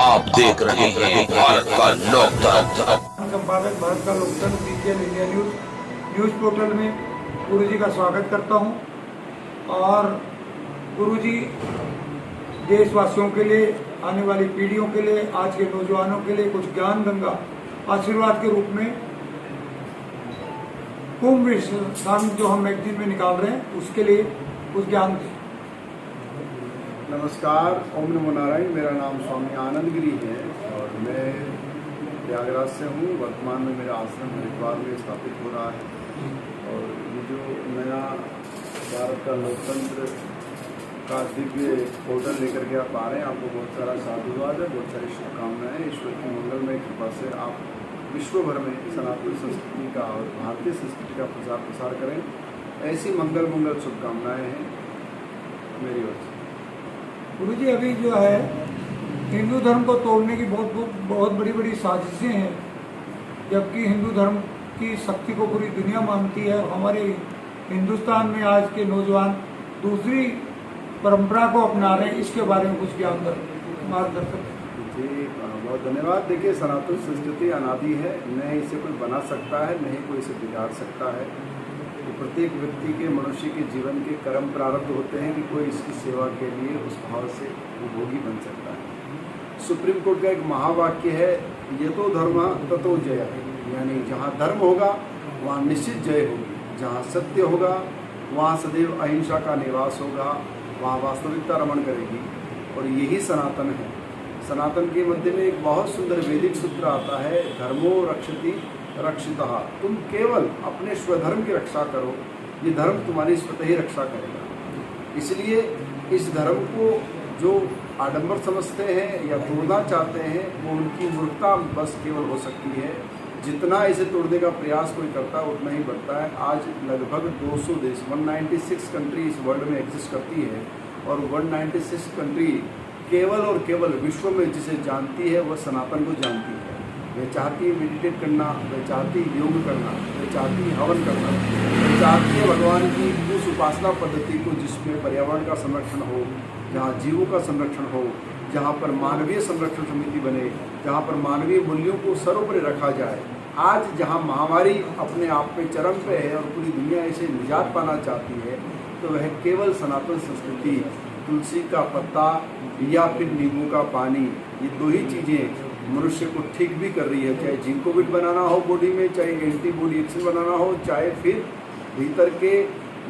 आप देख रहे हैं भारत का लोकतंत्र। संपादक भारत का लोकतंत्र बीकेएल इंडिया न्यूज़ पोर्टल में गुरुजी का स्वागत करता हूं। और गुरुजी देशवासियों के लिए, आने वाली पीढ़ियों के लिए, आज के नौजवानों के लिए कुछ ज्ञान गंगा आशीर्वाद के रूप में कुंभ शाम जो हम मैगजीन में निकाल रहे हैं उसके लिए कुछ ज्ञान दें। नमस्कार, ओम नमो नारायण। मेरा नाम स्वामी आनंद गिरी है और मैं प्रयागराज से हूँ। वर्तमान में मेरा आश्रम हरिद्वार में स्थापित हो रहा है और ये जो नया भारत का लोकतंत्र का दिव्य पोर्टल लेकर के आप आ रहे हैं, आपको बहुत सारा साधुवाद है, बहुत सारी शुभकामनाएं। ईश्वर की मंगलमय कृपा से आप विश्व भर में सनातन संस्कृति का और भारतीय संस्कृति का प्रचार प्रसार करें, ऐसी मंगल शुभकामनाएं हैं मेरी ओर से। गुरुजी अभी जो है हिंदू धर्म को तोड़ने की बहुत बड़ी साजिशें हैं, जबकि हिंदू धर्म की शक्ति को पूरी दुनिया मानती है। और हमारे हिंदुस्तान में आज के नौजवान दूसरी परंपरा को अपना रहे हैं, इसके बारे में कुछ ज्ञान मार्गदर्शक। जी बहुत धन्यवाद। देखिए, सनातन संस्कृति अनादि है, न इसे कोई बना सकता है, न ही कोई इसे बिगाड़ सकता है। तो प्रत्येक व्यक्ति के, मनुष्य के जीवन के कर्म प्रारब्ध होते हैं कि कोई इसकी सेवा के लिए उस भाव से उपभोगी बन सकता है। सुप्रीम कोर्ट का एक महावाक्य है, यतो धर्म ततो जय, यानी जहाँ धर्म होगा वहाँ निश्चित जय होगी, जहाँ सत्य होगा वहाँ सदैव अहिंसा का निवास होगा, वहाँ वास्तविकता रमण करेगी। और यही सनातन है। सनातन के मध्य में एक बहुत सुंदर वैदिक सूत्र आता है, धर्मो रक्षति रक्षितः। तुम केवल अपने स्वधर्म की रक्षा करो, ये धर्म तुम्हारी स्वतः ही रक्षा करेगा। इसलिए इस धर्म को जो आडंबर समझते हैं या तोड़ना चाहते हैं, वो उनकी मूर्खता बस केवल हो सकती है। जितना इसे तोड़ने का प्रयास कोई करता है उतना ही बढ़ता है। आज लगभग 200 देश, 196 कंट्री इस वर्ल्ड में एग्जिस्ट करती है और 196 कंट्री केवल और केवल विश्व में जिसे जानती है वह सनातन को जानती है। वे चाहती है मेडिटेट करना, वे चाहती है योग करना, वे चाहती है हवन करना, वे चाहती है भगवान की उस उपासना पद्धति को जिसमें पर्यावरण का संरक्षण हो, जहाँ जीवों का संरक्षण हो, जहाँ पर मानवीय संरक्षण समिति बने, जहाँ पर मानवीय मूल्यों को सर्वोपरि रखा जाए। आज जहाँ महामारी अपने आप में चरम पे है और पूरी दुनिया इसे निजात पाना चाहती है, तो वह केवल सनातन संस्कृति, तुलसी का पत्ता या फिर नींबू का पानी, ये दो ही चीज़ें मनुष्य को ठीक भी कर रही है। चाहे जिंकोविट बनाना हो बॉडी में, चाहे एंटीबॉडी एक्शन बनाना हो, चाहे फिर भीतर के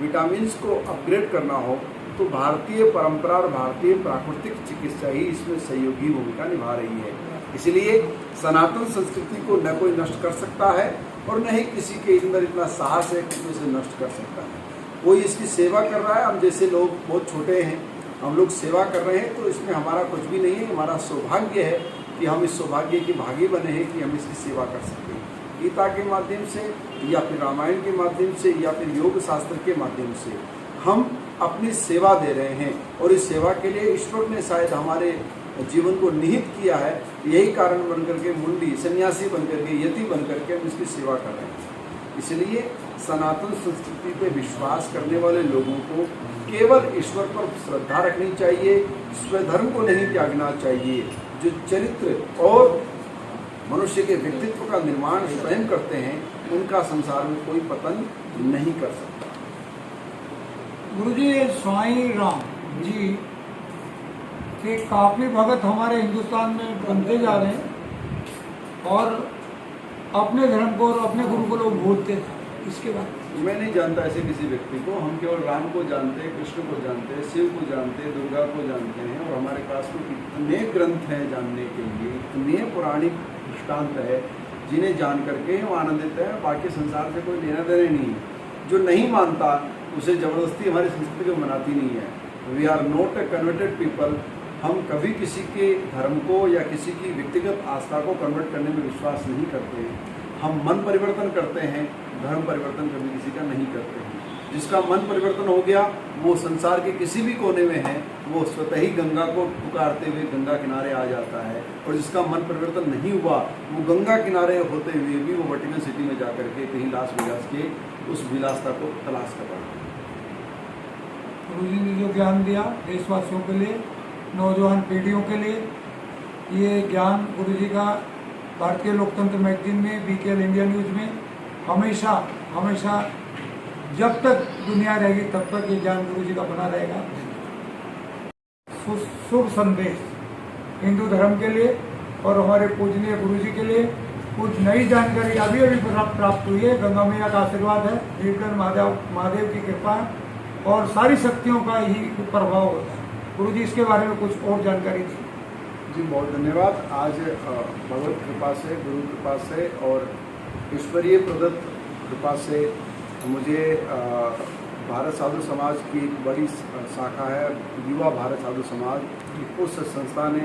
विटामिन्स को अपग्रेड करना हो, तो भारतीय परंपरा और भारतीय प्राकृतिक चिकित्सा ही इसमें सहयोगी भूमिका निभा रही है। इसलिए सनातन संस्कृति को न कोई नष्ट कर सकता है और न ही किसी के अंदर इतना साहस है कि उसे नष्ट कर सकता है। कोई इसकी सेवा कर रहा है, हम जैसे लोग बहुत छोटे हैं, हम लोग सेवा कर रहे हैं, तो इसमें हमारा कुछ भी नहीं है। हमारा सौभाग्य है कि हम इस सौभाग्य के भागी बने हैं कि हम इसकी सेवा कर सकते हैं। गीता के माध्यम से या फिर रामायण के माध्यम से या फिर योग शास्त्र के माध्यम से हम अपनी सेवा दे रहे हैं और इस सेवा के लिए ईश्वर ने शायद हमारे जीवन को निहित किया है। यही कारण बनकर के मुंडी सन्यासी बनकर के, यति बनकर के हम इसकी सेवा कर रहे हैं। इसलिए सनातन संस्कृति पे विश्वास करने वाले लोगों को केवल ईश्वर पर श्रद्धा रखनी चाहिए, स्वधर्म को नहीं त्यागना चाहिए। जो चरित्र और मनुष्य के व्यक्तित्व का निर्माण स्वयं करते हैं, उनका संसार में कोई पतन नहीं कर सकता। गुरुजी, स्वामी राम जी के काफी भगत हमारे हिंदुस्तान में बनते जा रहे हैं और अपने धर्म को और अपने गुरु को लोग भूलते हैं। इसके बाद मैं नहीं जानता ऐसे किसी व्यक्ति को। हम केवल राम को जानते हैं, कृष्ण को जानते हैं, शिव को जानते हैं, दुर्गा को जानते हैं। और हमारे पास में इतने ग्रंथ हैं जानने के लिए, इतने पौराणिक दृष्टांत है जिन्हें जान करके हम आनंदित हैं। बाकी संसार से कोई लेना देना नहीं है। जो नहीं मानता उसे ज़बरदस्ती हमारी संस्कृति को मनाती नहीं है। We are not a converted people. हम कभी किसी के धर्म को या किसी की व्यक्तिगत आस्था को कन्वर्ट करने में विश्वास नहीं करते हैं। हम मन परिवर्तन करते हैं, धर्म परिवर्तन कभी किसी का नहीं करते हैं। जिसका मन परिवर्तन हो गया वो संसार के किसी भी कोने में है, वो स्वतः ही गंगा को पुकारते हुए गंगा किनारे आ जाता है। और जिसका मन परिवर्तन नहीं हुआ वो गंगा किनारे होते हुए भी वो वर्टिकल सिटी में जाकर के कहीं लास वेगास के उस विलासता को तलाश कर रहा है। गुरुजी ने जो ज्ञान दिया देशवासियों के लिए, नौजवान पीढ़ियों के लिए, ये ज्ञान गुरुजी का भारतीय लोकतंत्र मैगजीन में, BKL इंडिया न्यूज़ में हमेशा हमेशा जब तक दुनिया रहेगी तब तक ये ज्ञान गुरुजी का बना रहेगा। शुभ संदेश हिंदू धर्म के लिए और हमारे पूजनीय गुरुजी के लिए कुछ नई जानकारी अभी अभी प्राप्त हुई है। गंगा मैया का आशीर्वाद है, नीलकंठ महादेव की कृपा है और सारी शक्तियों का ही प्रभाव होता है। गुरुजी इसके बारे में कुछ और जानकारी दी। जी बहुत धन्यवाद। आज भगवत कृपा से, गुरु कृपा से और ईश्वरीय प्रदत्त कृपा से मुझे भारत साधु समाज की एक बड़ी शाखा है, युवा भारत साधु समाज, उस संस्था ने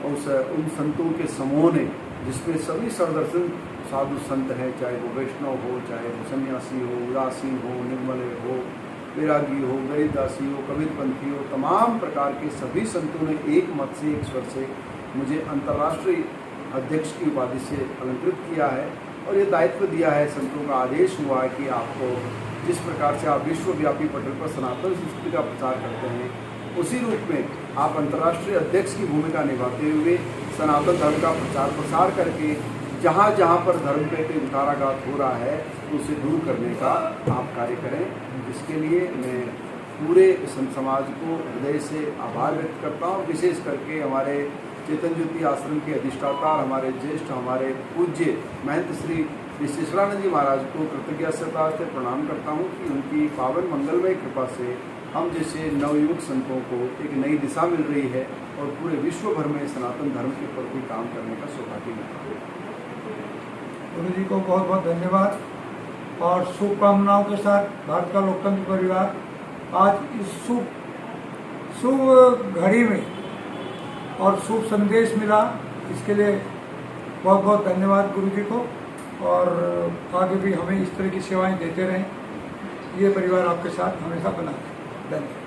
उन संतों के समूह ने, जिसमें सभी सर्वदर्शन साधु संत हैं, चाहे वो वैष्णव हो, चाहे वो सन्यासी हो, उदासीन हो, निर्मले हो, वैरागी हो, गरीबदासी हो, कबीरपंथी हो, तमाम प्रकार के सभी संतों ने एक मत से, एक स्वर से मुझे अंतर्राष्ट्रीय अध्यक्ष की उपाधि से अलंकृत किया है और ये दायित्व दिया है। संतों का आदेश हुआ है कि आपको जिस प्रकार से आप विश्वव्यापी पटल पर सनातन संस्कृति का प्रचार करते हैं, उसी रूप में आप अंतर्राष्ट्रीय अध्यक्ष की भूमिका निभाते हुए सनातन धर्म का प्रचार प्रसार करके जहाँ जहाँ पर धर्म पे उताराघात हो रहा है उसे दूर करने का आप कार्य करें। इसके लिए मैं पूरे संत समाज को हृदय से आभार व्यक्त करता हूँ। विशेष करके हमारे चेतन ज्योति आश्रम के अधिष्ठाता, हमारे ज्येष्ठ, हमारे पूज्य महंत श्री विश्वेश्वरानंद जी महाराज को कृतज्ञता से प्रणाम करता हूँ कि उनकी पावन मंगलमय कृपा से हम जैसे नवयुवक संतों को एक नई दिशा मिल रही है और पूरे विश्व भर में सनातन धर्म के प्रति काम करने का सौभाग्य मिलता है। गुरु जी को बहुत बहुत धन्यवाद और शुभकामनाओं के साथ भारत का लोकतंत्र परिवार आज इस शुभ घड़ी में और शुभ संदेश मिला, इसके लिए बहुत बहुत धन्यवाद गुरु जी को और आगे भी हमें इस तरह की सेवाएं देते रहें। ये परिवार आपके साथ हमेशा बना रहे। धन्यवाद।